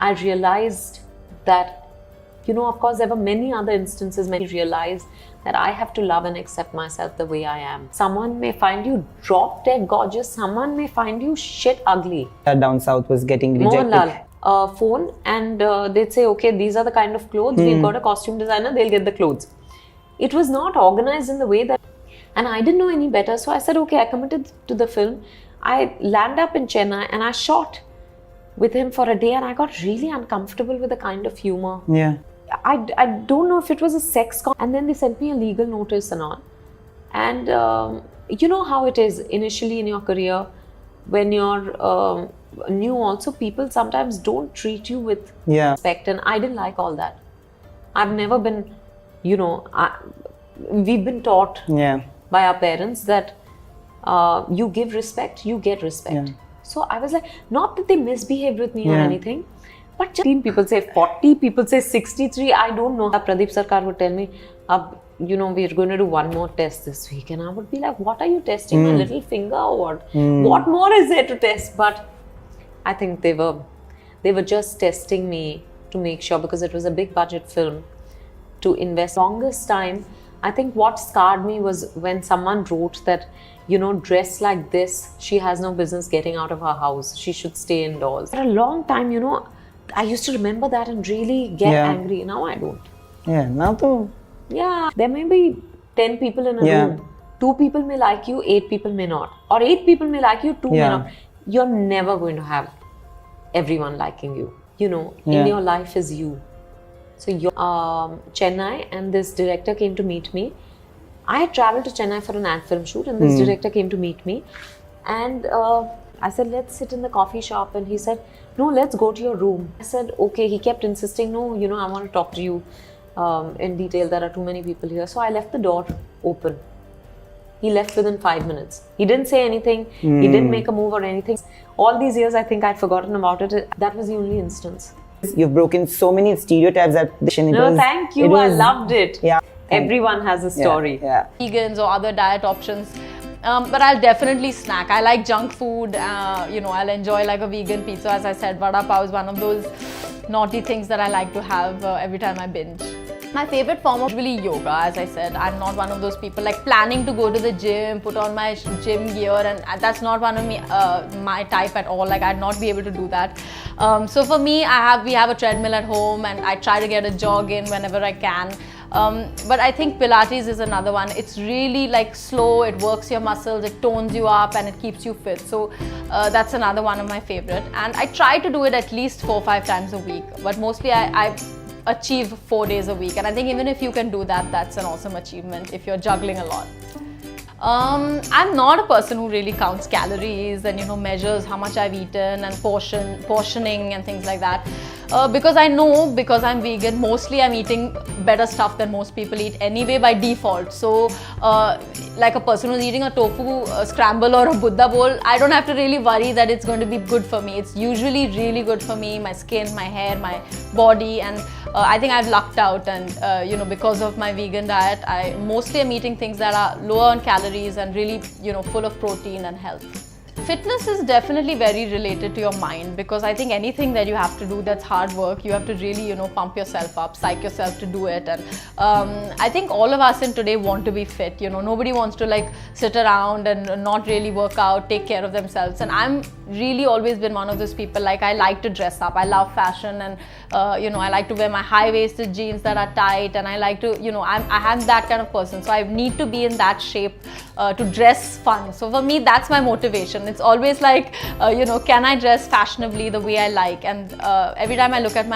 I realized that, of course, there were many other instances when I realized that I have to love and accept myself the way I am. Someone may find you drop dead gorgeous, someone may find you shit ugly. Down south was getting rejected. Mohanlal, phone and they'd say, okay, these are the kind of clothes, we've got a costume designer, they'll get the clothes. It was not organized in the way that, and I didn't know any better, so I said, okay, I committed to the film. I landed up in Chennai and I shot with him for a day and I got really uncomfortable with the kind of humor. Yeah. I don't know if it was a sex con, and then they sent me a legal notice and all. And you know how it is initially in your career, when you're new also, people sometimes don't treat you with respect, and I didn't like all that. I've never been, we've been taught by our parents that you give respect, you get respect. So I was like, not that they misbehaved with me or anything, but just 15 people say 40, people say 63, I don't know. Pradeep Sarkar would tell me, we're going to do one more test this week. And I would be like, what are you testing, my little finger or what? What more is there to test? But I think they were just testing me to make sure, because it was a big budget film, to invest. Longest time, I think what scarred me was when someone wrote that, dressed like this, she has no business getting out of her house. She should stay indoors. For a long time, I used to remember that and really get angry. Now I don't. Yeah, now too. Yeah, there may be 10 people in a room. 2 people may like you, 8 people may not. Or 8 people may like you, 2 may not. You're never going to have everyone liking you. In your life is you. So you're Chennai, and this director came to meet me. I had traveled to Chennai for an ad film shoot, and this director came to meet me. And I said, let's sit in the coffee shop. And he said, no, let's go to your room. I said, okay. He kept insisting, no, I want to talk to you in detail. There are too many people here. So I left the door open. He left within 5 minutes. He didn't say anything. He didn't make a move or anything. All these years, I think I'd forgotten about it. That was the only instance. You've broken so many stereotypes that thank you. I loved it. Yeah. Everyone has a story. Yeah. Vegans or other diet options. But I'll definitely snack. I like junk food. I'll enjoy like a vegan pizza. As I said, vada pav is one of those naughty things that I like to have every time I binge. My favorite form of usually yoga. As I said, I'm not one of those people like planning to go to the gym, put on my gym gear, and that's not one of my type at all. Like, I'd not be able to do that. So for me, we have a treadmill at home, and I try to get a jog in whenever I can. But I think Pilates is another one. It's really like slow, it works your muscles, it tones you up, and it keeps you fit. So that's another one of my favorite. And I try to do it at least 4 or 5 times a week, but mostly I achieve 4 days a week. And I think even if you can do that, that's an awesome achievement if you're juggling a lot. I'm not a person who really counts calories and measures how much I've eaten and portioning and things like that. Because I know, because I'm vegan, mostly I'm eating better stuff than most people eat anyway by default. So like a person who's eating a tofu scramble or a Buddha bowl, I don't have to really worry that it's going to be good for me. It's usually really good for me, my skin, my hair, my body, and I think I've lucked out. And because of my vegan diet, I mostly am eating things that are lower on calories and really full of protein and health. Fitness is definitely very related to your mind, because I think anything that you have to do that's hard work, you have to really, pump yourself up, psych yourself to do it. And I think all of us in today want to be fit. Nobody wants to like sit around and not really work out, take care of themselves. And I'm really always been one of those people, like I like to dress up. I love fashion, and I like to wear my high-waisted jeans that are tight, and I like to, I am that kind of person. So I need to be in that shape to dress fun. So for me, that's my motivation. It's always like, can I dress fashionably the way I like? And every time I look at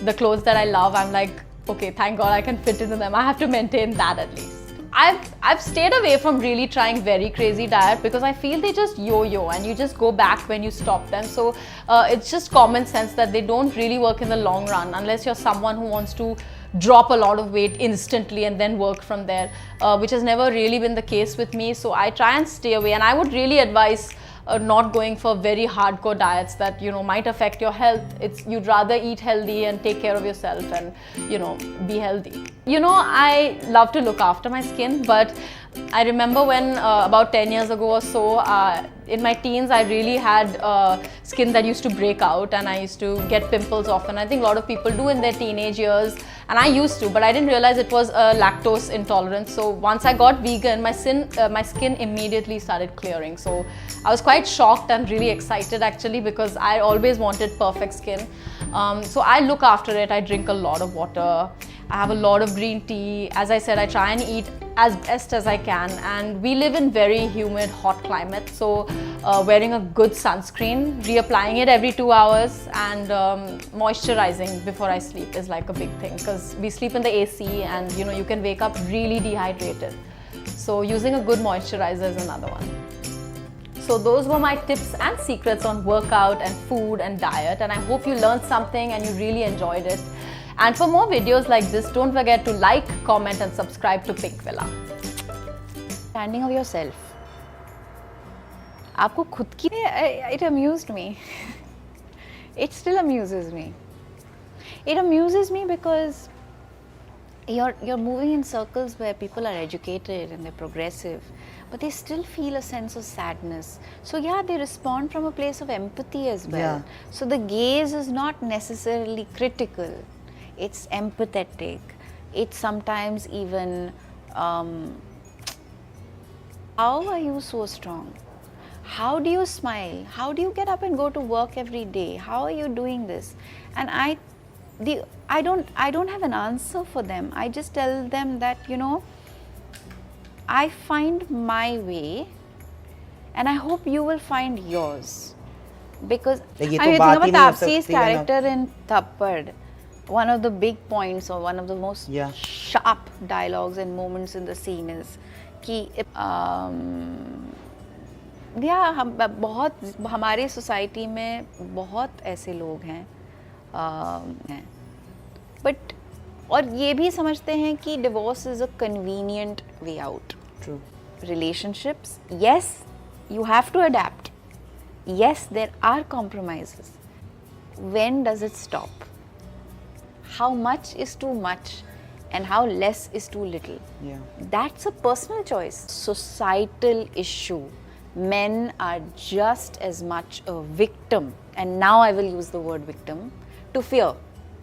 the clothes that I love, I'm like, okay, thank God I can fit into them. I have to maintain that at least. I've stayed away from really trying very crazy diet, because I feel they just yo-yo and you just go back when you stop them. So it's just common sense that they don't really work in the long run, unless you're someone who wants to drop a lot of weight instantly and then work from there, which has never really been the case with me. So I try and stay away, and I would really advise not going for very hardcore diets that might affect your health. You'd rather eat healthy and take care of yourself and be healthy. I love to look after my skin, but I remember when about 10 years ago or so, in my teens, I really had skin that used to break out and I used to get pimples often. I think a lot of people do in their teenage years, and I used to, but I didn't realize it was a lactose intolerance. So once I got vegan, my skin immediately started clearing. So I was quite shocked and really excited actually, because I always wanted perfect skin. So I look after it. I drink a lot of water. I have a lot of green tea. As I said, I try and eat as best as I can, and we live in very humid, hot climate. So wearing a good sunscreen, reapplying it every 2 hours, and moisturizing before I sleep is like a big thing, because we sleep in the AC and you can wake up really dehydrated. So using a good moisturizer is another one. So those were my tips and secrets on workout and food and diet, and I hope you learned something and you really enjoyed it. And for more videos like this, don't forget to like, comment and subscribe to Pink Villa. Understanding of yourself. आपको खुद की it amused me. It still amuses me. It amuses me because you're moving in circles where people are educated and they're progressive, but they still feel a sense of sadness. So yeah, they respond from a place of empathy as well. Yeah. So the gaze is not necessarily critical. It's empathetic. It's sometimes even, how are you so strong? How do you smile? How do you get up and go to work every day? How are you doing this? And I don't have an answer for them. I just tell them that, I find my way and I hope you will find yours. Because ये I तो mean, बात think he about नहीं हो Taapsi's सकती है ना। character in Thappad. One of the big points or one of the most Yeah. sharp dialogues and moments in the scene is कि हम बहुत हमारे सोसाइटी में बहुत ऐसे लोग हैं बट और ये भी समझते हैं कि divorce is a convenient way out True. relationships, yes, you have to adapt. Yes, there are compromises. When does it stop? How much is too much and how less is too little? Yeah. That's a personal choice. Societal issue. Men are just as much a victim, and now I will use the word victim, to fear.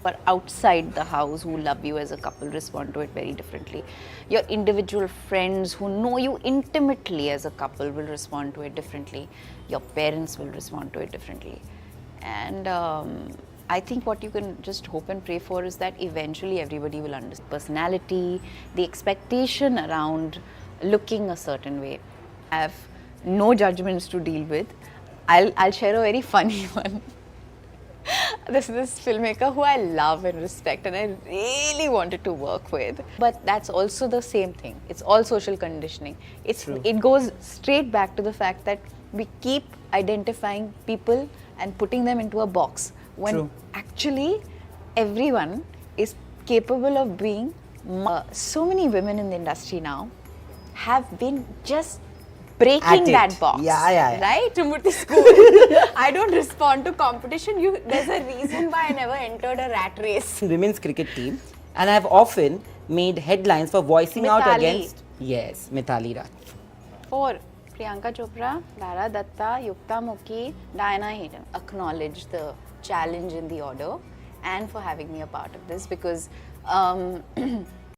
But outside the house who love you as a couple respond to it very differently. Your individual friends who know you intimately as a couple will respond to it differently. Your parents will respond to it differently. And I think what you can just hope and pray for is that eventually everybody will understand personality, the expectation around looking a certain way. I have no judgments to deal with. I'll share a very funny one. This filmmaker who I love and respect and I really wanted to work with. But that's also the same thing. It's all social conditioning. It goes straight back to the fact that we keep identifying people and putting them into a box when True. actually everyone is capable of being. So many women in the industry now have been just breaking At it. that box. Yeah. Right? Tumurti school. I don't respond to competition. There's a reason why I never entered a rat race. Women's cricket team, and I've often made headlines for voicing out Mithali. against. Yes, Mithali Raj. 4. Priyanka Chopra, Lara Datta, Yukta Mukhi, Diana Hayden acknowledge the challenge in the order and for having me a part of this, because